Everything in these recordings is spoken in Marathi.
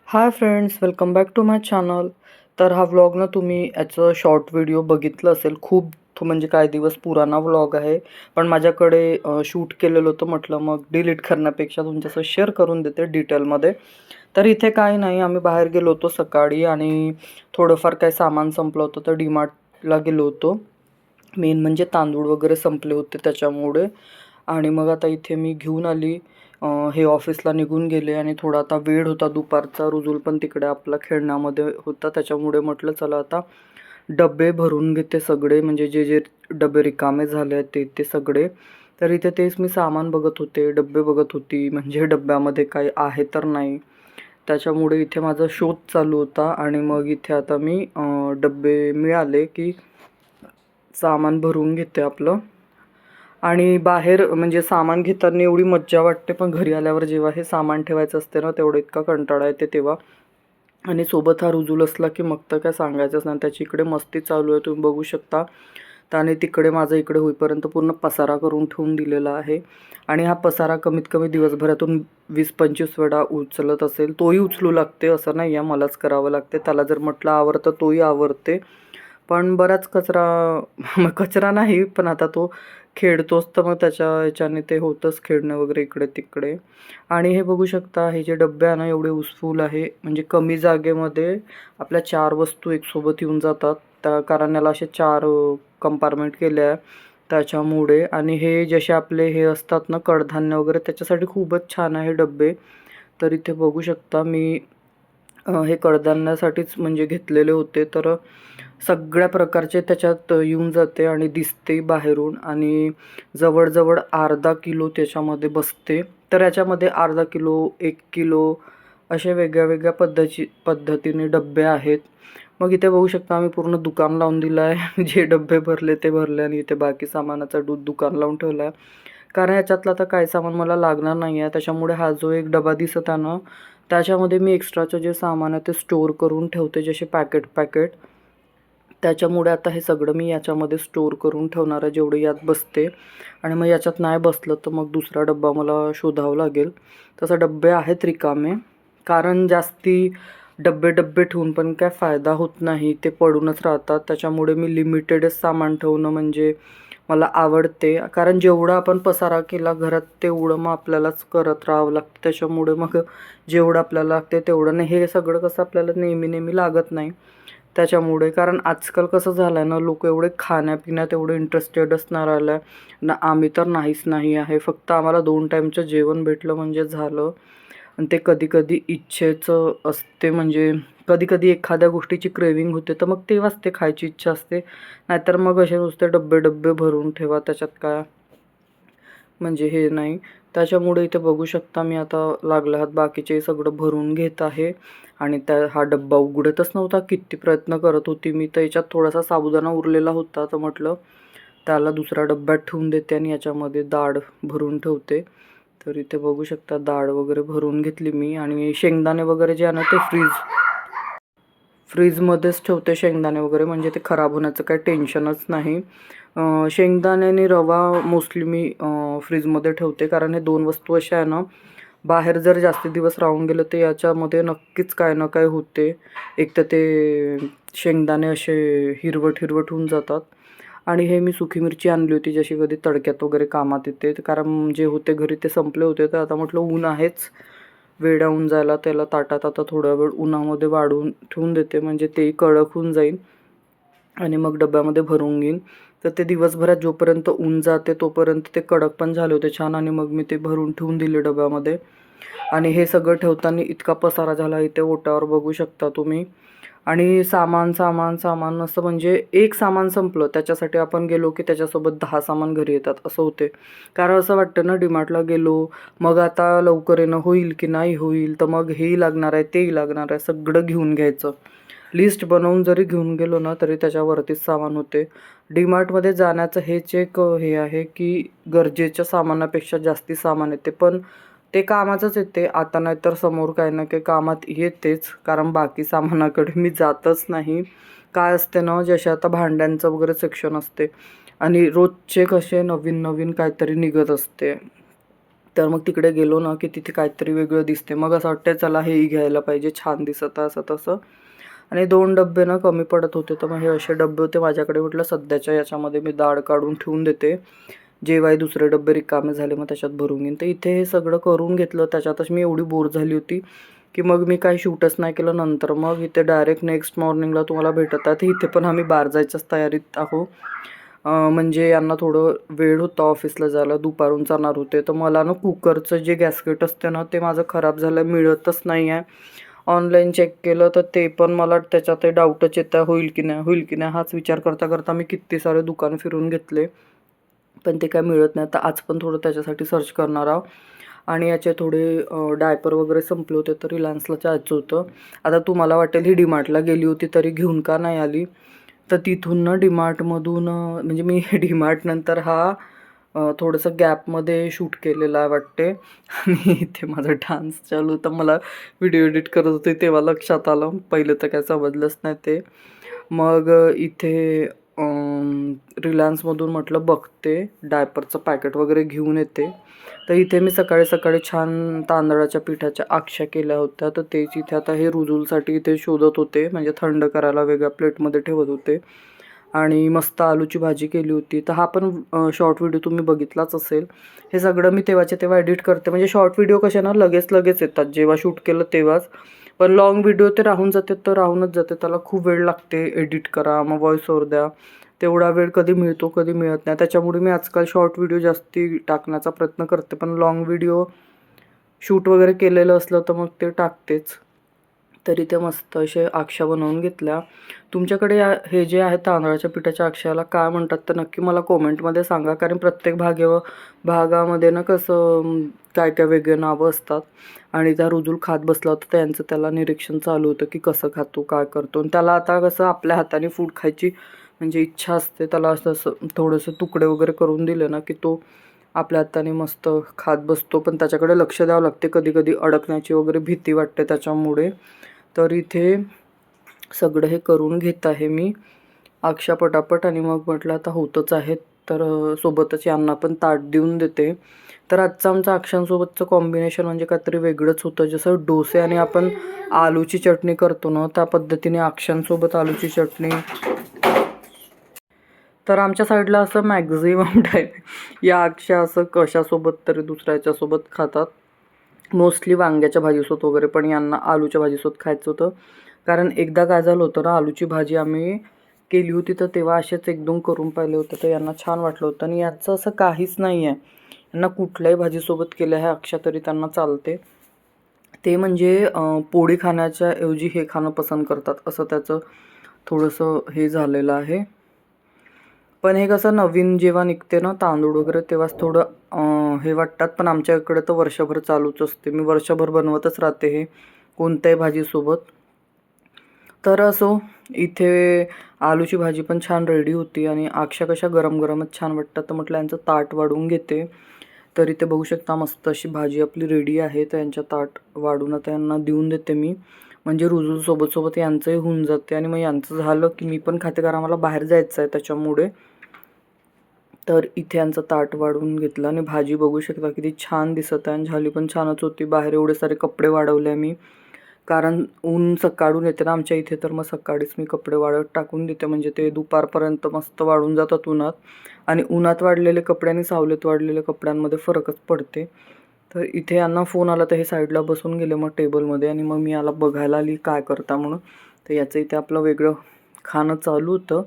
High friends, welcome back to my channel. तर हा व्लॉग ना तुम्ही याचं शॉर्ट व्हिडिओ बघितलं असेल. खूप म्हणजे काही दिवस पुराणा व्लॉग आहे, पण माझ्याकडे शूट केलेलं होतं. म्हटलं मग डिलीट करण्यापेक्षा तुमच्यासोबत शेअर करून देते डिटेलमध्ये. तर इथे काही नाही, आम्ही बाहेर गेलो होतो सकाळी आणि थोडंफार काही सामान संपलं होतं तर डीमार्टला गेलो होतो. मेन म्हणजे तांदूळ वगैरे संपले होते त्याच्यामुळे. आणि मग आता इथे मी घेऊन आली. हे ऑफिसला निघून गेले आणि थोडा आता वेळ होता दुपारचा. रुजुल पण तिकडे आपला खेळण्यामध्ये होता, त्याच्यामुळे म्हटलं चला आता डबे भरून घेते सगळे, म्हणजे जे जे डबे रिकामे झाले आहेत ते सगळे. तर इथे तेच मी सामान बघत होते, डबे बघत होती, म्हणजे डब्यामध्ये काही आहे तर नाही. त्याच्यामुळे इथे माझा शोध चालू होता आणि मग इथे आता मी डबे मिळाले की सामान भरून घेते आपलं. आणि बाहेर म्हणजे सामान घेताना एवढी मज्जा वाटते, पण घरी आल्यावर जेव्हा हे सामान ठेवायचं असते ना, तेवढं इतका कंटाळा येते तेव्हा. आणि सोबत हा रुजूल असला की मग तर काय सांगायचंच नाही. त्याची इकडे मस्ती चालू आहे, तुम्ही बघू शकता. त्याने तिकडे माझं इकडे होईपर्यंत पूर्ण पसारा करून ठेवून दिलेला आहे. आणि हा पसारा कमीत कमी दिवसभरातून 20-25 वेळा उचलत असेल. तोही उचलू लागते, असं नाही आहे मलाच करावं लागते. त्याला जर म्हटलं आवरतं तोही आवरते. पण बराच कचरा कचरा नाही, पण आता तो खेळतोच तर मग त्याच्या ह्याच्याने ते होतंच खेळणं वगैरे इकडे तिकडे. आणि हे बघू शकता, हे जे डब्बे आहे ना एवढे युजफुल आहे, म्हणजे कमी जागेमध्ये आपल्या 4 वस्तू एकसोबत येऊन जातात. कारण याला असे 4 कंपार्टमेंट केले आहे त्याच्यामुळे. आणि हे जसे आपले हे असतात ना कडधान्य वगैरे, त्याच्यासाठी खूपच छान आहे डब्बे. तर इथे बघू शकता मी हे कडधान्यासाठीच म्हणजे घेतलेले होते. तर सगळ्या प्रकारचे त्याच्यात येऊन जाते आणि दिसते बाहेरून. आणि जवळजवळ अर्धा किलो त्याच्यामध्ये बसते. तर याच्यामध्ये अर्धा किलो, 1 किलो असे वेगळ्या वेगळ्या पद्धतीने डब्बे आहेत. मग इथे बघू शकता आम्ही पूर्ण दुकान लावून दिलं आहे. जे डब्बे भरले ते भरले आणि इथे बाकी सामानाचं दुकान लावून ठेवलं आहे. कारण ह्याच्यातलं आता काय सामान मला लागणार नाही आहे, त्याच्यामुळे हा जो एक डबा दिसत आहे ना, त्याच्यामध्ये मी एक्स्ट्राचं जे सामान आहे ते स्टोअर करून ठेवते, जसे पॅकेट. त्याच्यामुळे आता हे सगळं मी याच्यामध्ये स्टोअर करून ठेवणार आहे, जेवढे यात बसते. आणि मग याच्यात नाही बसलं तर मग दुसरा डब्बा मला शोधावा लागेल. तसं डब्बे आहेत रिकामे, कारण जास्ती डब्बे ठेवून पण काय फायदा होत नाही, ते पडूनच राहतात. त्याच्यामुळे मी लिमिटेडच सामान ठेवणं म्हणजे मला आवडते. कारण जेवढं आपण पसारा केला घरात तेवढं मग आपल्यालाच करत राहावं लागतं. त्याच्यामुळे मग जेवढं आपल्याला लागते तेवढं नाही. हे सगळं कसं आपल्याला नेहमी लागत नाही त्याच्यामुळे. कारण आजकाल कसं झालं आहे ना, लोक एवढे खाण्यापिण्यात एवढे इंटरेस्टेडच नाही राहिलं आहे ना. आम्ही तर नाहीच नाही आहे. फक्त आम्हाला 2 टाईमचं जेवण भेटलं म्हणजे झालं. आणि ते कधी इच्छेचं असते, म्हणजे कधी एखाद्या गोष्टीची क्रेविंग होते तर मग तेव्हाच ते खायची इच्छा असते. नाहीतर मग असे नुसते डब्बे भरून ठेवा, त्याच्यात काय म्हणजे हे नाही. त्याच्यामुळे इथे बघू शकता मी आता लागल्या हात बाकीचे सगळं भरून घेत आहे. आणि हा डब्बा उघडतच नव्हता. किती प्रयत्न करत होती मी, तर याच्यात थोडासा साबुदाणा उरलेला होता, तर म्हटलं त्याला दुसऱ्या डब्यात ठेवून देते आणि याच्यामध्ये डाळ भरून ठेवते. तर इथे बघू शकता डाळ वगैरे भरून घेतली मी. आणि शेंगदाणे वगैरे जे आहे ना ते फ्रीजमध्येच ठेवते शेंगदाणे वगैरे, म्हणजे ते खराब होण्याचं काही टेन्शनच नाही. शेंगदाणे आणि रवा मोस्टली मी फ्रीजमध्ये ठेवते, कारण हे 2 वस्तू अशा आहे ना, बाहेर जर जास्त दिवस राहून गेलं तर याच्यामध्ये नक्कीच काय ना काय होते. एक तर ते शेंगदाणे असे हिरवट होऊन जातात. आणि हे मी सुकी मिरची आणली होती, जशी कधी तडक्यात वगैरे कामात येते. कारण जे होते घरी ते संपले होते, तर आता म्हटलं ऊन आहेच, वेळ होऊन जायला त्याला ताटात आता थोडा वेळ उन्हामध्ये वाढून ठेवून देते, म्हणजे तेही कडक होऊन जाईल आणि मग डब्यामध्ये भरून घेईन. तर ते दिवसभरात जोपर्यंत ऊन जाते तोपर्यंत ते कडक पण झाले होते छान. आणि मग मी ते भरून ठेवून दिले डब्यामध्ये. आणि हे सगळं ठेवताना इतका पसारा झाला इथे ओट्यावर, बघू शकता तुम्ही. आणि सामान असं, म्हणजे एक सामान संपलं त्याच्यासाठी आपण गेलो की त्याच्यासोबत 10 सामान घरी येतात असं होते. कारण असं वाटतं ना, डीमार्टला गेलो मग आता लवकर येणं होईल की नाही होईल, तर मग हेही लागणार आहे तेही लागणार आहे, सगळं घेऊन घ्यायचं. लिस्ट बनवून जरी घेऊन गेलो ना तरी त्याच्यावरतीच सामान होते. डीमार्टमध्ये जाण्याचं हेच एक हे आहे की गरजेच्या सामानापेक्षा जास्ती सामान येते, पण ते कामाचंच येते. आता नाही तर समोर काही ना काही कामात येतेच, कारण बाकी सामानाकडे मी जातच नाही. काय असते ना, जसे आता भांड्यांचं वगैरे सेक्शन असते आणि रोजचे कसे नवीन काहीतरी निघत असते. तर मग तिकडे गेलो ना की तिथे काहीतरी वेगळं दिसते, मग असं वाटतं चला हेही घ्यायला पाहिजे, छान दिसत असं तसं. आणि 2 डब्बे ना कमी पडत होते, तर मग हे असे डब्बे होते माझ्याकडे. म्हटलं सध्याच्या याच्यामध्ये मी डाळ काढून ठेवून देते, जेव्हाही दुसरे डब्बे रिकामे झाले मग त्याच्यात भरून घेईन. तर इथे हे सगळं करून घेतलं. त्याच्यातच मी एवढी बोर झाली होती की मग मी काही शूटच नाही केलं. नंतर मग इथे डायरेक्ट नेक्स्ट मॉर्निंगला तुम्हाला भेटतात. इथे पण आम्ही बाहेर जायच्याच तयारीत आहो. म्हणजे यांना थोडं वेळ होता ऑफिसला जायला, दुपारून जाणार होते. तर मला ना कुकरचं जे गॅसकेट असते ना ते माझं खराब झालं, मिळतच नाही आहे. ऑनलाईन चेक केलं तर ते पण मला त्याच्यात डाऊटच येतं, होईल की नाही होईल की नाही हाच विचार करता करता मी किती सारे दुकान फिरून घेतले, पण ते काय मिळत नाही. तर आज पण थोडं त्याच्यासाठी सर्च करणार आहोत. आणि याचे थोडे डायपर वगैरे संपले होते, तर रिलायन्सला जायचं होतं. आता तुम्हाला वाटेल ही डीमार्टला गेली होती तरी घेऊन का नाही आली, तर तिथून ना डीमार्टमधून म्हणजे मी डीमार्ट नंतर हा थोडंसं गॅपमध्ये शूट केलेला आहे वाटते. आणि इथे माझा डान्स चालू होता, मला व्हिडिओ एडिट करत होते तेव्हा लक्षात आलं, पहिलं तर काय समजलंच नाही ते. मग इथे रिलायन्समधून म्हटलं बघते, डायपरचं पॅकेट वगैरे घेऊन येते. तर इथे मी सकाळी सकाळी छान तांदळाच्या पिठाच्या आक्षां केल्या होत्या, तर तेच इथे आता हे रुजूलसाठी इथे शोधत होते, म्हणजे थंड करायला वेगळ्या प्लेटमध्ये ठेवत होते. आणि मस्त आलूची भाजी केली होती. तर हा पण शॉर्ट व्हिडिओ तुम्ही बघितलाच असेल. हे सगळं मी तेव्हाच्या तेव्हा एडिट करते, म्हणजे शॉर्ट व्हिडिओ कसे ना लगेच येतात जेव्हा शूट केलं तेव्हाच. पण लाँग व्हिडिओ ते राहून जाते, तर राहूनच जाते, त्याला खूप वेळ लागते एडिट करा, मग व्हॉइस ओव्हर द्या. तेवढा वेळ कधी मिळतो कधी मिळत नाही. त्याच्यामुळे मी आजकाल शॉर्ट व्हिडिओ जास्ती टाकण्याचा प्रयत्न करते, पण लाँग व्हिडिओ शूट वगैरे केलेलं असलं तर मग ते टाकतेच. तरी ते मस्त असे आक्षा बनवून घेतल्या. तुमच्याकडे हे जे आहे तांदळाच्या पिठाच्या आक्षाला काय म्हणतात तर नक्की मला कॉमेंटमध्ये सांगा, कारण प्रत्येक भागामध्ये ना कसं काय काय वेगळे नावं असतात. आणि त्या रुजूल खात बसला होता, त्यांचं त्याला निरीक्षण चालू होतं की कसं खातो काय करतो. आणि त्याला आता कसं आपल्या हाताने फूड खायची म्हणजे इच्छा असते, त्याला असं थोडंसं तुकडे वगैरे करून दिले ना की तो आपल्या हाताने मस्त खात बसतो. पण त्याच्याकडे लक्ष द्यावं लागते, कधी कधी अडकण्याची वगैरे भीती वाटते त्याच्यामुळे. तर इथे सगळं हे करून घेत आहे मी आक्षा पटापट. आणि मग म्हटलं आता होतच आहेत, तर सोबतच यांना पण ताट देऊन देते. तर आजचं आमचं आक्षांसोबतचं कॉम्बिनेशन म्हणजे काहीतरी वेगळंच होतं, जसं डोसे आणि आपण आलूची चटणी करतो ना त्या पद्धतीने आक्षांसोबत आलूची चटणी. तर आमच्या साईडला असं मॅक्झिमम टाईम या आक्षा असं कशासोबत तरी दुसऱ्या याच्यासोबत खातात, मोस्टली वांग्याच्या भाजीसोबत वगैरे, पण यांना आलूच्या भाजीसोबत खायचं होतं. कारण एकदा काय झालं होतं ना, आलूची भाजी आम्ही केली होती तर तेव्हा असेच 1-2 करून पाहिले होते, तर यांना छान वाटलं होतं. आणि याचं असं काहीच नाही आहे, यांना कुठल्याही भाजीसोबत केलं आहे अक्षा तरी त्यांना चालते. ते म्हणजे पोळी खाण्याच्या ऐवजी हे खाणं पसंत करतात, असं त्याचं थोडंसं हे झालेलं आहे. पण हे कसं नवीन जेव्हा निघते ना तांदूळ वगैरे तेव्हाच थोडं हे वाटतात, पण आमच्या इकडे तर वर्षभर चालूच असते, मी वर्षभर बनवतच राहते हे कोणत्याही भाजीसोबत. तर असो, इथे आलूची भाजी पण छान रेडी होती आणि आक्षा कशा गरम गरमच छान वाटतात, तर म्हटलं यांचं ताट वाढवून घेते. तर इथे बघू शकता मस्त अशी भाजी आपली रेडी आहे, तर यांच्या ताट वाढून आता यांना देऊन देते मी, म्हणजे रुजू सोबत यांचंही होऊन जाते. आणि मग यांचं झालं की मी पण खाते, कारण मला बाहेर जायचं आहे त्याच्यामुळे. तर इथे यांचं ताट वाढवून घेतलं आणि भाजी बघू शकता किती छान दिसत आहे, आणि झाली पण छानच होती. बाहेर एवढे सारे कपडे वाढवले मी, कारण ऊन सकाळून येते ना आमच्या इथे, तर मग सकाळीच मी कपडे वाळत टाकून देते, म्हणजे ते दुपारपर्यंत मस्त वाळून जातात उन्हात. आणि उन्हात वाढलेले कपडे आणि सावलीत वाढलेल्या कपड्यांमध्ये फरकच पडते. तर इथे यांना फोन आला तर हे साईडला बसून गेले मग टेबलमध्ये, आणि मग मी याला बघायला आली काय करता म्हणून. तर याचं इथे आपलं वेगळं खाणं चालू होतं.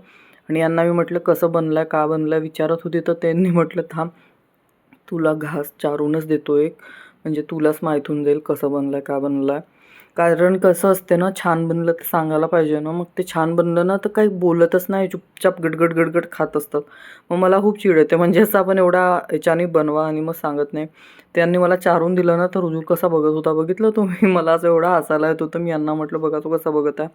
आणि यांना मी म्हटलं कसं बनलं आहे का बनलं आहे विचारत होती, तर त्यांनी म्हटलं थांब तुला घास चारूनच देतो एक, म्हणजे तुलाच माहीत होऊन जाईल कसं बनलं आहे का बनलं आहे. कारण कसं असते ना, छान बनलं तर सांगायला पाहिजे ना, मग ते छान बनलं ना तर काही बोलतच नाही, चुपचाप गडगड गडगड खात असतात. मग मला खूप चिड येते, म्हणजे असं आपण एवढा याच्याने बनवा आणि मग सांगत नाही. त्यांनी मला चारून दिलं ना तर रुजू कसा बघत होता बघितलं तुम्ही, मला असं एवढा हसायला येत होतं. मी यांना म्हटलं बघा तो कसा बघत आहे.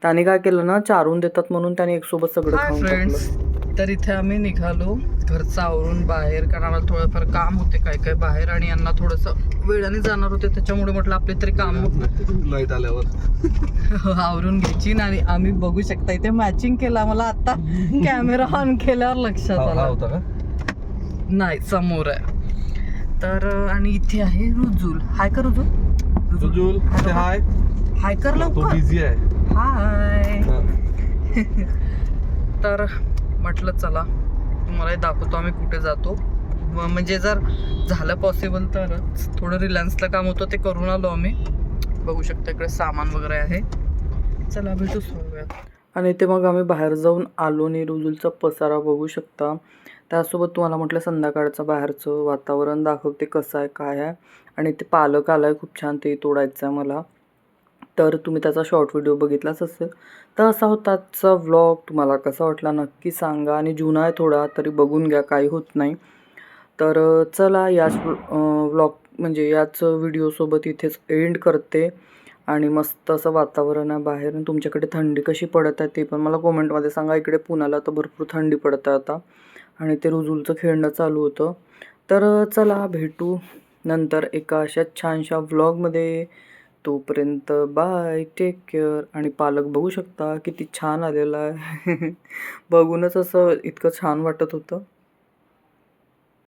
त्याने काय केलं ना, चारून देतात म्हणून त्याने एकसोबत सगळं खाऊन टाकलं. तर इथे आम्ही निघालो घरचं आवरून बाहेर, कारण आम्हाला थोडंफार काम होते काय काय बाहेर, आणि यांना थोडंसं वेळाने जाणार होते, त्याच्यामुळे म्हटलं आपले तरी काम लाईट आल्यावर आवरून घ्यायची. आणि आम्ही बघू शकता इथे मॅचिंग केला, मला आता कॅमेरा ऑन केल्यावर लक्षात आला होता का नाही समोर आहे. तर आणि इथे आहे रुजुल. हाय कर रुजुल. रुजुल Hello. हाय. हाय कर तो लवकर. बिझी आहे. हाय. हा. तर म्हटलं चला तुम्हालाही दाखवतो आम्ही कुठे जातो. म्हणजे जर झालं पॉसिबल तरच. थोडं रिलायन्सला काम होतं ते करून आलो आम्ही. बघू शकता इकडे सामान वगैरे आहे. चला भेटू थोड्या. आणि ते मग आम्ही बाहेर जाऊन आलो आणि रुजुलचा पसारा बघू शकता. त्यासोबत तुम्हाला म्हटलं संध्याकाळचं बाहेरचं वातावरण दाखवते कसं आहे काय आहे. आणि ते पालक आलाय खूप छान, ते तोडायचं आहे मला. तर तुम्ही त्याचा शॉर्ट व्हिडिओ बघितलाच असेल. तर असा होता आजचा व्लॉग. तुम्हाला कसा वाटला नक्की सांगा. आणि जुना आहे थोडा तरी बघून घ्या, काही होत नाही. तर चला याच व्लॉग म्हणजे याच व्हिडिओसोबत इथेच एंड करते. आणि मस्त असं वातावरण आहे बाहेर. आणि तुमच्याकडे थंडी कशी पडत आहे ते पण मला कमेंटमध्ये सांगा. इकडे पुण्याला तर भरपूर थंडी पडत आहे आता. आणि ते रुजुलचं खेळणं चालू होतं. तर चला भेटू नंतर एका अशाच छानशा व्लॉगमध्ये. तोपर्यंत बाय, टेक केअर. आणि पालक बघू शकता किती छान आलेला आहे. बघूनच असं इतकं छान वाटत होतं.